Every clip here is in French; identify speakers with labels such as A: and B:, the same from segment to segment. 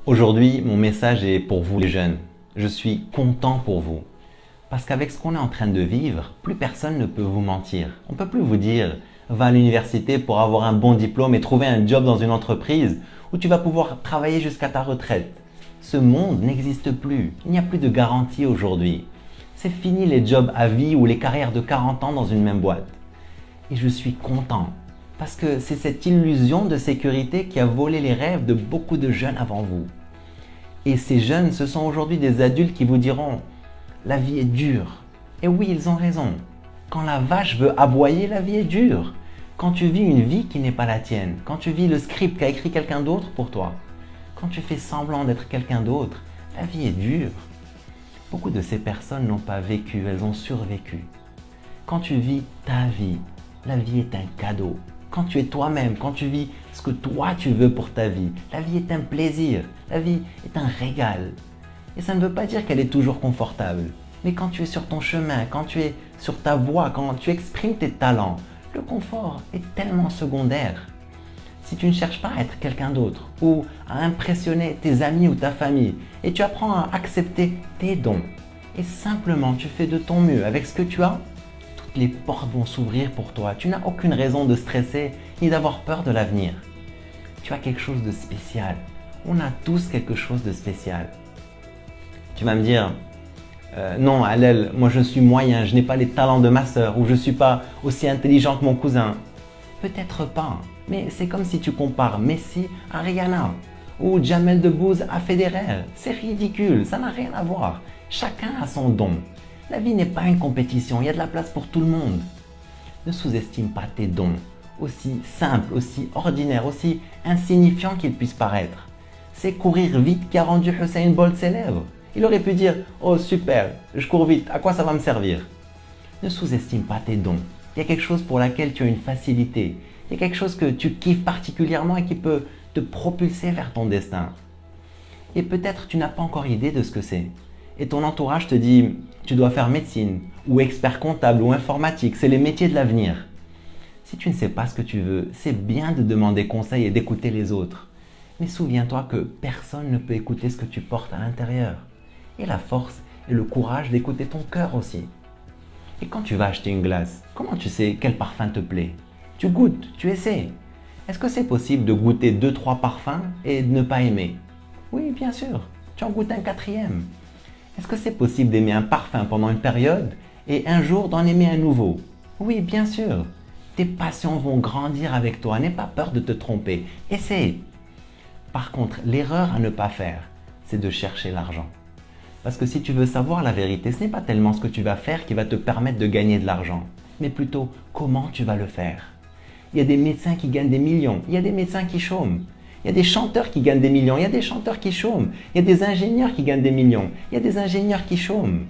A: Aujourd'hui, mon message est pour vous les jeunes. Je suis content pour vous. Parce qu'avec ce qu'on est en train de vivre, plus personne ne peut vous mentir. On ne peut plus vous dire « va à l'université pour avoir un bon diplôme et trouver un job dans une entreprise où tu vas pouvoir travailler jusqu'à ta retraite ». Ce monde n'existe plus. Il n'y a plus de garantie aujourd'hui. C'est fini les jobs à vie ou les carrières de 40 ans dans une même boîte. Et je suis content. Parce que c'est cette illusion de sécurité qui a volé les rêves de beaucoup de jeunes avant vous. Et ces jeunes, ce sont aujourd'hui des adultes qui vous diront « la vie est dure ». Et oui, ils ont raison. Quand la vache veut aboyer, la vie est dure. Quand tu vis une vie qui n'est pas la tienne, quand tu vis le script qu'a écrit quelqu'un d'autre pour toi, quand tu fais semblant d'être quelqu'un d'autre, la vie est dure. Beaucoup de ces personnes n'ont pas vécu, elles ont survécu. Quand tu vis ta vie, la vie est un cadeau. Quand tu es toi-même, quand tu vis ce que toi tu veux pour ta vie, la vie est un plaisir, la vie est un régal. Et ça ne veut pas dire qu'elle est toujours confortable. Mais quand tu es sur ton chemin, quand tu es sur ta voie, quand tu exprimes tes talents, le confort est tellement secondaire. Si tu ne cherches pas à être quelqu'un d'autre ou à impressionner tes amis ou ta famille et tu apprends à accepter tes dons et simplement tu fais de ton mieux avec ce que tu as, les portes vont s'ouvrir pour toi. Tu n'as aucune raison de stresser ni d'avoir peur de l'avenir. Tu as quelque chose de spécial. On a tous quelque chose de spécial. Tu vas me dire, non Allel, moi je suis moyen, je n'ai pas les talents de ma sœur ou je ne suis pas aussi intelligent que mon cousin. Peut-être pas, mais c'est comme si tu compares Messi à Rihanna ou Jamel Debbouze à Federer. C'est ridicule, ça n'a rien à voir. Chacun a son don. La vie n'est pas une compétition, il y a de la place pour tout le monde. Ne sous-estime pas tes dons, aussi simples, aussi ordinaires, aussi insignifiants qu'ils puissent paraître. C'est courir vite qui a rendu Usain Bolt célèbre. Il aurait pu dire « Oh super, je cours vite, à quoi ça va me servir ?» Ne sous-estime pas tes dons. Il y a quelque chose pour laquelle tu as une facilité. Il y a quelque chose que tu kiffes particulièrement et qui peut te propulser vers ton destin. Et peut-être tu n'as pas encore idée de ce que c'est. Et ton entourage te dit « tu dois faire médecine ou expert comptable ou informatique, c'est les métiers de l'avenir ». Si tu ne sais pas ce que tu veux, c'est bien de demander conseil et d'écouter les autres. Mais souviens-toi que personne ne peut écouter ce que tu portes à l'intérieur. Et la force et le courage d'écouter ton cœur aussi. Et quand tu vas acheter une glace, comment tu sais quel parfum te plaît? Tu goûtes, tu essaies. Est-ce que c'est possible de goûter 2-3 parfums et de ne pas aimer? Oui, bien sûr, tu en goûtes un quatrième. Est-ce que c'est possible d'aimer un parfum pendant une période et un jour d'en aimer un nouveau? Oui, bien sûr. Tes passions vont grandir avec toi. N'aie pas peur de te tromper. Essaye. Par contre, l'erreur à ne pas faire, c'est de chercher l'argent. Parce que si tu veux savoir la vérité, ce n'est pas tellement ce que tu vas faire qui va te permettre de gagner de l'argent, mais plutôt comment tu vas le faire. Il y a des médecins qui gagnent des millions. Il y a des médecins qui chôment. Il y a des chanteurs qui gagnent des millions, il y a des chanteurs qui chôment, il y a des ingénieurs qui gagnent des millions, il y a des ingénieurs qui chôment.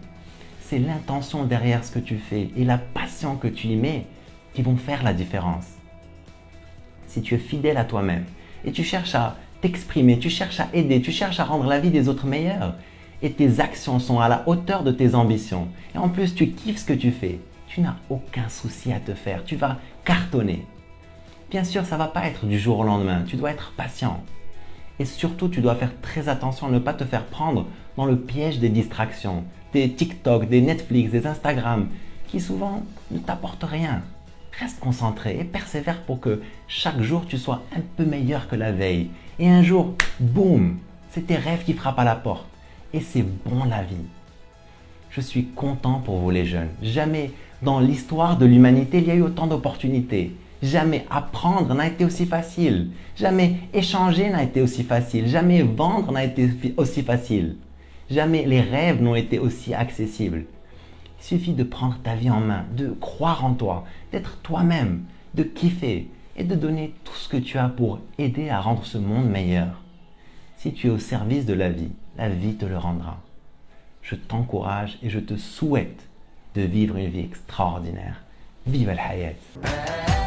A: C'est l'intention derrière ce que tu fais et la passion que tu y mets qui vont faire la différence. Si tu es fidèle à toi-même et tu cherches à t'exprimer, tu cherches à aider, tu cherches à rendre la vie des autres meilleure et tes actions sont à la hauteur de tes ambitions et en plus tu kiffes ce que tu fais, tu n'as aucun souci à te faire, tu vas cartonner. Bien sûr, ça ne va pas être du jour au lendemain, tu dois être patient. Et surtout, tu dois faire très attention à ne pas te faire prendre dans le piège des distractions, des TikTok, des Netflix, des Instagram, qui souvent ne t'apportent rien. Reste concentré et persévère pour que chaque jour, tu sois un peu meilleur que la veille. Et un jour, boum, c'est tes rêves qui frappent à la porte. Et c'est bon la vie. Je suis content pour vous les jeunes. Jamais dans l'histoire de l'humanité, il y a eu autant d'opportunités. Jamais apprendre n'a été aussi facile. Jamais échanger n'a été aussi facile. Jamais vendre n'a été aussi facile. Jamais les rêves n'ont été aussi accessibles. Il suffit de prendre ta vie en main, de croire en toi, d'être toi-même, de kiffer et de donner tout ce que tu as pour aider à rendre ce monde meilleur. Si tu es au service de la vie te le rendra. Je t'encourage et je te souhaite de vivre une vie extraordinaire. Vive al-hayat!